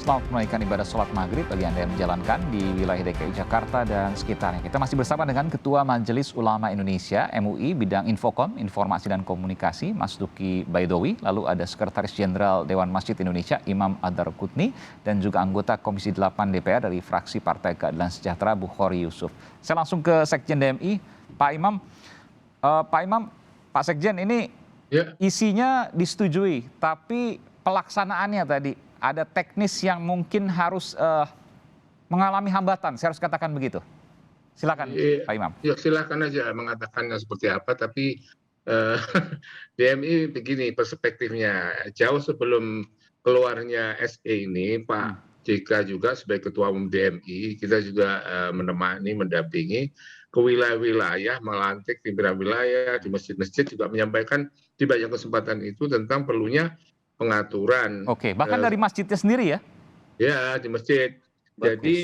Selamat menunaikan ibadah sholat maghrib bagi Anda yang menjalankan di wilayah DKI Jakarta dan sekitarnya. Kita masih bersama dengan Ketua Majelis Ulama Indonesia MUI bidang Infokom, Informasi dan Komunikasi, Mas Duki Baidowi. Lalu ada Sekretaris Jenderal Dewan Masjid Indonesia Imam Adar Qutni dan juga anggota Komisi 8 DPR dari fraksi Partai Keadilan Sejahtera Bukhari Yusuf. Saya langsung ke Sekjen DMI, Pak Imam. Pak Sekjen, ini isinya disetujui, tapi pelaksanaannya tadi ada teknis yang mungkin harus mengalami hambatan, saya harus katakan begitu. Silakan Pak Imam. Ya silakan aja mengatakannya seperti apa, tapi DMI begini perspektifnya. Jauh sebelum keluarnya SE ini, Pak JK juga sebagai Ketua Umum DMI, kita juga menemani, mendampingi ke wilayah-wilayah, melantik pimpinan wilayah, di masjid-masjid juga menyampaikan di banyak kesempatan itu tentang perlunya pengaturan. Oke, bahkan dari masjidnya sendiri ya? Ya, di masjid. Bagus. Jadi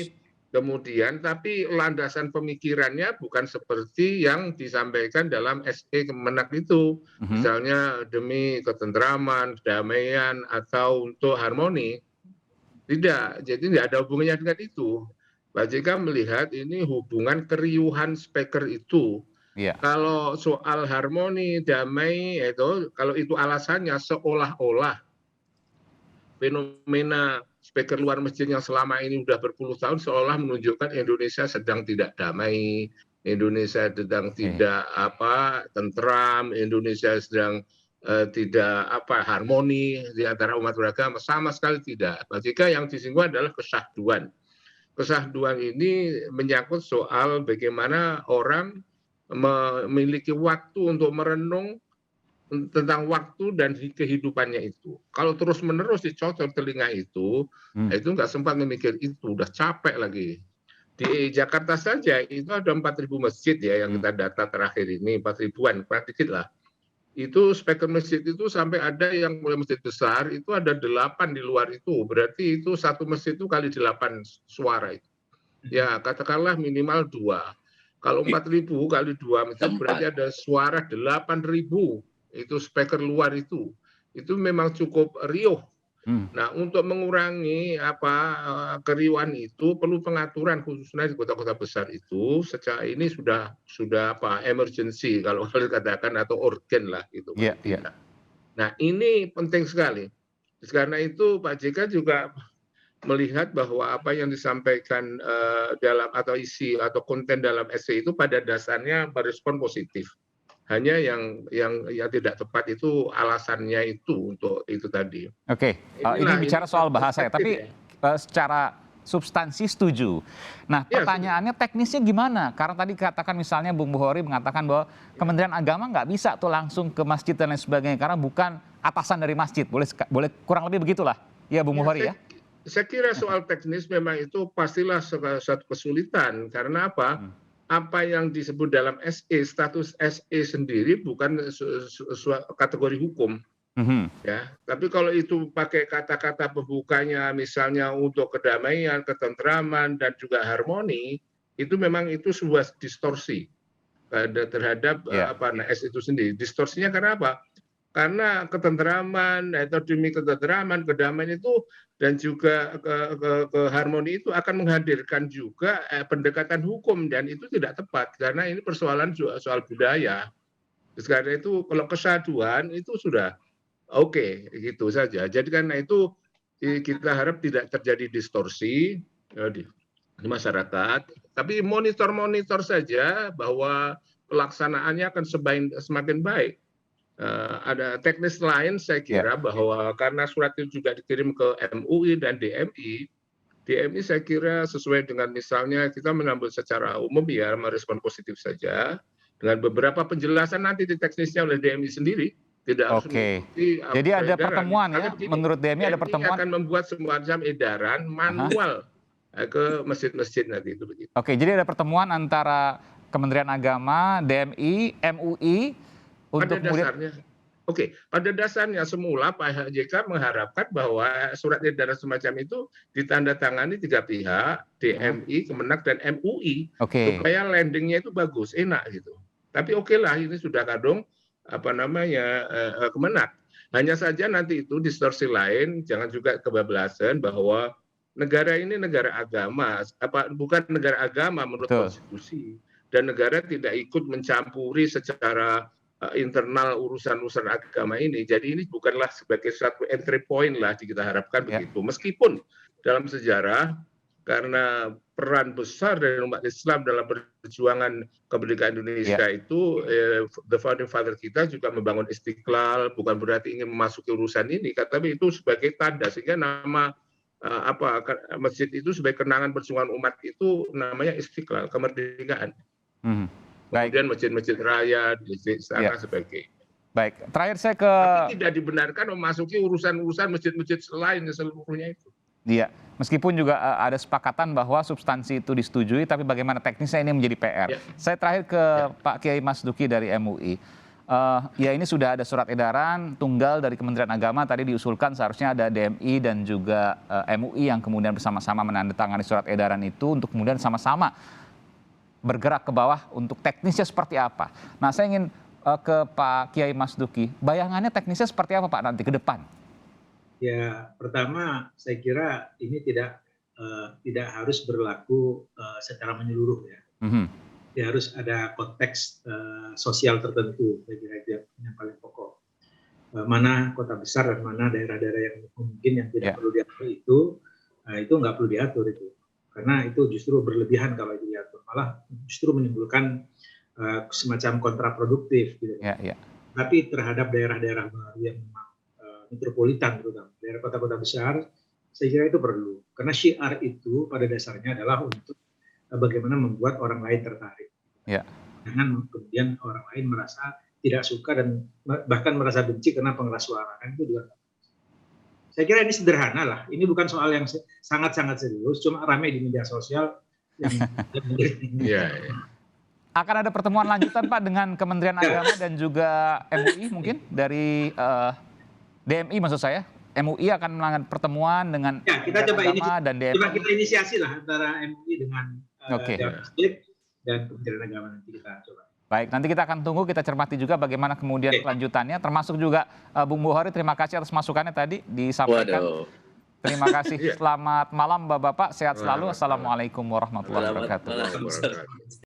kemudian tapi landasan pemikirannya bukan seperti yang disampaikan dalam SE Kemenak itu. Misalnya demi ketentraman, kedamaian, atau untuk harmoni. Tidak, jadi tidak ada hubungannya dengan itu. Pak JK melihat ini hubungan keriuhan speaker itu. Kalau soal harmoni, damai, itu kalau itu alasannya seolah-olah fenomena speaker luar masjid yang selama ini sudah berpuluh tahun seolah menunjukkan Indonesia sedang tidak damai, Indonesia sedang tidak tentram, Indonesia sedang tidak harmoni di antara umat beragama, sama sekali tidak. Jika yang disinggung adalah kesahduan. Kesahduan ini menyangkut soal bagaimana orang memiliki waktu untuk merenung tentang waktu dan kehidupannya itu. Kalau terus-menerus dicocok telinga itu nggak sempat memikir itu, udah capek lagi. Di Jakarta saja itu ada 4.000 masjid ya yang kita data terakhir ini, 4.000-an, kurang dikit lah. Itu speaker masjid itu sampai ada yang mulai masjid besar, itu ada 8 di luar itu. Berarti itu satu masjid itu kali 8 suara itu. Ya, katakanlah minimal 2. Kalau 4.000 kali 2 masjid berarti ada suara 8.000. Itu speaker luar itu memang cukup riuh. Nah, untuk mengurangi keriuhan itu perlu pengaturan khususnya di kota-kota besar itu. Secara ini sudah emergency kalau katakan atau urgen lah itu. Nah, ini penting sekali. Karena itu Pak JK juga melihat bahwa apa yang disampaikan dalam atau isi atau konten dalam SE itu pada dasarnya berespon positif. Hanya yang tidak tepat itu alasannya itu untuk itu tadi. Oke, ini bicara soal bahasa ya, tapi secara substansi setuju. Nah, pertanyaannya teknisnya gimana? Karena tadi katakan misalnya Bung Bukhari mengatakan bahwa Kementerian Agama nggak bisa tuh langsung ke masjid dan lain sebagainya karena bukan atasan dari masjid. Boleh kurang lebih begitulah. Ya, Bung Bukhari ya. Saya kira soal teknis memang itu pastilah suatu kesulitan. Karena apa? Apa yang disebut dalam SE, status SE sendiri bukan kategori hukum. Ya, tapi kalau itu pakai kata-kata pembukanya misalnya untuk kedamaian, ketentraman, dan juga harmoni, itu memang itu sebuah distorsi terhadap S itu sendiri. Distorsinya karena apa? Karena ketentraman atau demi ketentraman, kedamaian itu dan juga keharmoni itu akan menghadirkan juga pendekatan hukum dan itu tidak tepat karena ini persoalan soal budaya. Karena itu kalau kesatuan itu sudah oke, gitu saja. Jadi karena itu kita harap tidak terjadi distorsi di masyarakat, tapi monitor saja bahwa pelaksanaannya akan semakin baik. Ada teknis lain saya kira bahwa karena surat itu juga dikirim ke MUI dan DMI saya kira sesuai dengan misalnya kita menambah secara umum ya merespon positif saja dengan beberapa penjelasan nanti di teknisnya oleh DMI sendiri. Tidak harus mengikuti jadi ada pertemuan ya, menurut DMI ada pertemuan. Akan membuat semacam edaran manual ke masjid-masjid nanti itu begitu. Oke, jadi ada pertemuan antara Kementerian Agama, DMI, MUI. Pada dasarnya semula Pak JK mengharapkan bahwa surat edaran semacam itu ditandatangani 3 pihak, DMI, Kemenak, dan MUI, supaya landingnya itu bagus, enak gitu. Tapi lah ini sudah kadung Kemenak. Hanya saja nanti itu distorsi lain, jangan juga kebablasan bahwa negara ini negara agama, bukan negara agama menurut Betul. konstitusi, dan negara tidak ikut mencampuri secara internal urusan-urusan agama ini. Jadi ini bukanlah sebagai satu entry point lah kita harapkan Ya. begitu. Meskipun dalam sejarah karena peran besar dari umat Islam dalam perjuangan kemerdekaan Indonesia itu, the founding father kita juga membangun Istiqlal, bukan berarti ingin memasuki urusan ini, tapi itu sebagai tanda, sehingga nama masjid itu sebagai kenangan perjuangan umat itu namanya Istiqlal, kemerdekaan. Baik. Kemudian masjid-masjid raya di sana sebagainya. Baik, terakhir saya ke... Tapi tidak dibenarkan memasuki urusan-urusan masjid-masjid lain seluruhnya itu. Iya, meskipun juga ada sepakatan bahwa substansi itu disetujui, tapi bagaimana teknisnya ini menjadi PR. Ya. Saya terakhir ke Pak Kiai Masduki dari MUI. Ya ini sudah ada surat edaran tunggal dari Kementerian Agama, tadi diusulkan seharusnya ada DMI dan juga MUI yang kemudian bersama-sama menandatangani surat edaran itu untuk kemudian sama-sama bergerak ke bawah untuk teknisnya seperti apa. Nah saya ingin ke Pak Kiai Masduki, bayangannya teknisnya seperti apa Pak nanti ke depan? Ya, pertama saya kira ini tidak harus berlaku secara menyeluruh ya. Ya harus ada konteks sosial tertentu, saya kira itu yang paling pokok. Mana kota besar dan mana daerah-daerah yang mungkin yang tidak perlu diatur itu nggak perlu diatur itu. Karena itu justru berlebihan kalau itu diatur, malah justru menimbulkan semacam kontraproduktif gitu. Tapi terhadap daerah-daerah baru yang metropolitan terutama daerah kota-kota besar, saya kira itu perlu, karena syiar itu pada dasarnya adalah untuk bagaimana membuat orang lain tertarik, jangan kemudian orang lain merasa tidak suka dan bahkan merasa benci karena pengeras suara, kan itu juga. Saya kira ini sederhana lah, ini bukan soal yang sangat-sangat serius, cuma ramai di media sosial. Akan ada pertemuan lanjutan Pak dengan Kementerian Agama dan juga MUI mungkin dari DMI maksud saya, MUI akan melakukan pertemuan dengan kita coba Agama dan DMI. Coba kita inisiasi lah antara MUI dengan masjid dan Kementerian Agama, nanti kita coba. Baik, nanti kita akan tunggu, kita cermati juga bagaimana kemudian kelanjutannya, termasuk juga Bung Bukhari, terima kasih atas masukannya tadi disampaikan. Terima kasih, selamat malam Bapak-Bapak, sehat selalu. Assalamualaikum warahmatullahi wabarakatuh.